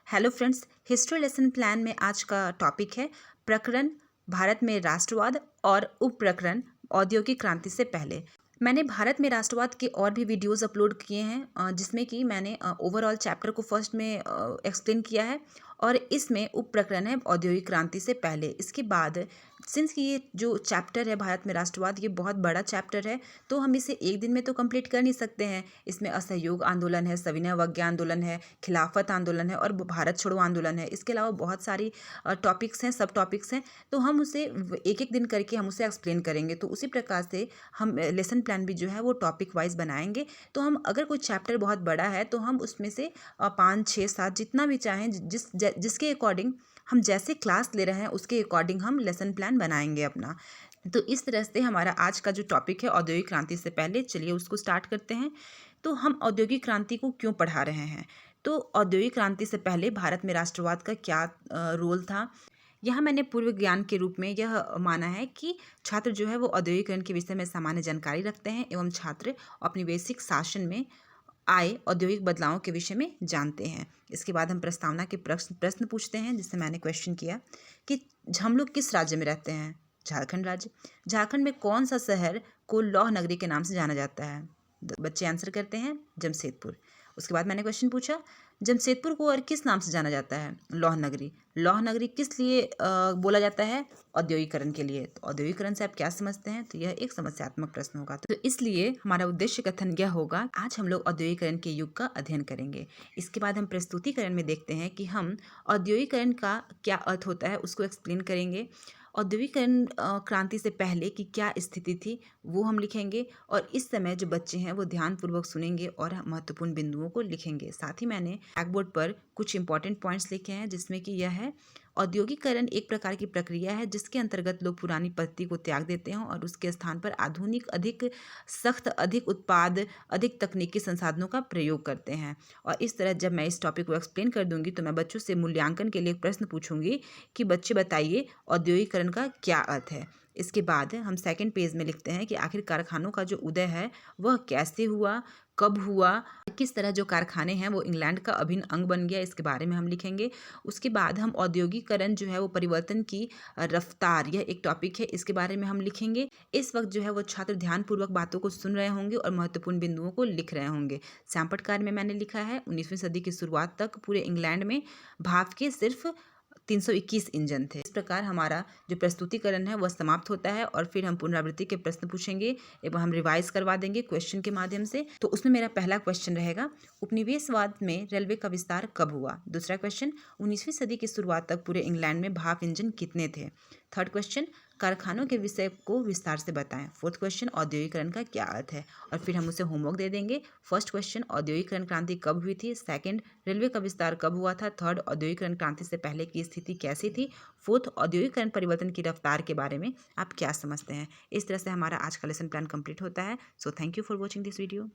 Hello friends, history lesson plan में आज का टॉपिक है प्रकरण भारत में राष्ट्रवाद और उप प्रकरण औद्योगिक क्रांति से पहले। मैंने भारत में राष्ट्रवाद के और भी वीडियोस अपलोड किए हैं जिसमें कि मैंने ओवरऑल चैप्टर को फर्स्ट में एक्सप्लेन किया है और इसमें उप प्रकरण है औद्योगिक क्रांति से पहले। इसके बाद सिंस कि ये जो चैप्टर है भारत में राष्ट्रवाद ये बहुत बड़ा चैप्टर है, तो हम इसे एक दिन में तो कंप्लीट कर नहीं सकते हैं। इसमें असहयोग आंदोलन है, सविनय अवज्ञा आंदोलन है, खिलाफत आंदोलन है और भारत छोड़ो आंदोलन है। इसके अलावा बहुत सारी टॉपिक्स हैं, सब टॉपिक्स हैं, तो हम उसे एक एक दिन करके हम उसे एक्सप्लेन करेंगे। तो उसी प्रकार से हम लेसन प्लान भी जो है वो टॉपिक वाइज बनाएंगे। तो हम अगर कोई चैप्टर बहुत बड़ा है तो हम उसमें से 5, 6, 7 जितना भी चाहें जिसके अकॉर्डिंग हम जैसे क्लास ले रहे हैं उसके अकॉर्डिंग हम लेसन प्लान बनाएंगे अपना। तो इस तरह से हमारा आज का जो टॉपिक है औद्योगिक क्रांति से पहले, चलिए उसको स्टार्ट करते हैं। तो हम औद्योगिक क्रांति को क्यों पढ़ा रहे हैं? तो औद्योगिक क्रांति से पहले भारत में राष्ट्रवाद का क्या रोल था? यहाँ मैंने पूर्व ज्ञान के रूप में यह माना है कि छात्र जो है वो औद्योगिकरण के विषय में सामान्य जानकारी रखते हैं एवं छात्र औपनिवेशिक शासन में आए औद्योगिक बदलावों के विषय में जानते हैं। इसके बाद हम प्रस्तावना के प्रश्न पूछते हैं, जिससे मैंने क्वेश्चन किया कि हम लोग किस राज्य में रहते हैं? झारखंड राज्य। झारखंड में कौन सा शहर को लौह नगरी के नाम से जाना जाता है? बच्चे आंसर करते हैं जमशेदपुर। उसके बाद मैंने क्वेश्चन पूछा जमशेदपुर को और किस नाम से जाना जाता है? लौह नगरी। लौह नगरी किस लिए बोला जाता है? औद्योगिकरण के लिए। तो औद्योगिकरण से आप क्या समझते हैं? तो यह एक समस्यात्मक प्रश्न होगा। तो इसलिए हमारा उद्देश्य कथन यह होगा, आज हम लोग औद्योगिकरण के युग का अध्ययन करेंगे। इसके बाद हम प्रस्तुतिकरण में देखते हैं कि हम औद्योगिकरण का क्या अर्थ होता है उसको एक्सप्लेन करेंगे। औद्योगिकरण क्रांति से पहले की क्या स्थिति थी वो हम लिखेंगे और इस समय जो बच्चे हैं वो ध्यानपूर्वक सुनेंगे और महत्वपूर्ण बिंदुओं को लिखेंगे। साथ ही मैंने ब्लैक बोर्ड पर कुछ इंपॉर्टेंट पॉइंट्स लिखे हैं, जिसमें कि यह है औद्योगिकरण एक प्रकार की प्रक्रिया है जिसके अंतर्गत लोग पुरानी पद्धति को त्याग देते हैं और उसके स्थान पर आधुनिक, अधिक सख्त, अधिक उत्पाद, अधिक तकनीकी संसाधनों का प्रयोग करते हैं। और इस तरह जब मैं इस टॉपिक को एक्सप्लेन कर दूंगी तो मैं बच्चों से मूल्यांकन के लिए एक प्रश्न पूछूंगी कि बच्चे बताइए औद्योगिकरण का क्या अर्थ है। इसके बाद हम सेकंड पेज में लिखते हैं कि आखिर कारखानों का जो उदय है वह कैसे हुआ, कब हुआ, किस तरह जो कारखाने हैं वो इंग्लैंड का अभिन्न अंग बन गया, इसके बारे में हम लिखेंगे। उसके बाद हम औद्योगिकरण जो है वो परिवर्तन की रफ्तार, यह एक टॉपिक है, इसके बारे में हम लिखेंगे। इस वक्त जो है वो छात्र ध्यानपूर्वक बातों को सुन रहे होंगे और महत्वपूर्ण बिंदुओं को लिख रहे होंगे। सैंपट कार्य में मैंने लिखा है 19वीं सदी की शुरुआत तक पूरे इंग्लैंड में भाप के सिर्फ 321 इंजन थे। इस प्रकार हमारा जो प्रस्तुतिकरण है वह समाप्त होता है और फिर हम पुनरावृत्ति के प्रश्न पूछेंगे एवं हम रिवाइज करवा देंगे क्वेश्चन के माध्यम से। तो उसमें मेरा पहला क्वेश्चन रहेगा, उपनिवेशवाद में रेलवे का विस्तार कब हुआ? दूसरा क्वेश्चन, 19वीं सदी की शुरुआत तक पूरे इंग्लैंड में भाप इंजन कितने थे? थर्ड क्वेश्चन, कारखानों के विषय को विस्तार से बताएं। फोर्थ क्वेश्चन, औद्योगिकरण का क्या अर्थ है? और फिर हम उसे होमवर्क दे देंगे। फर्स्ट क्वेश्चन, औद्योगिकरण क्रांति कब हुई थी? सेकंड, रेलवे का विस्तार कब हुआ था? थर्ड, औद्योगिकरण क्रांति से पहले की स्थिति कैसी थी? फोर्थ, औद्योगिकरण परिवर्तन की रफ्तार के बारे में आप क्या समझते हैं? इस तरह से हमारा आज का लेसन प्लान कंप्लीट होता है। So thank you for watching this video.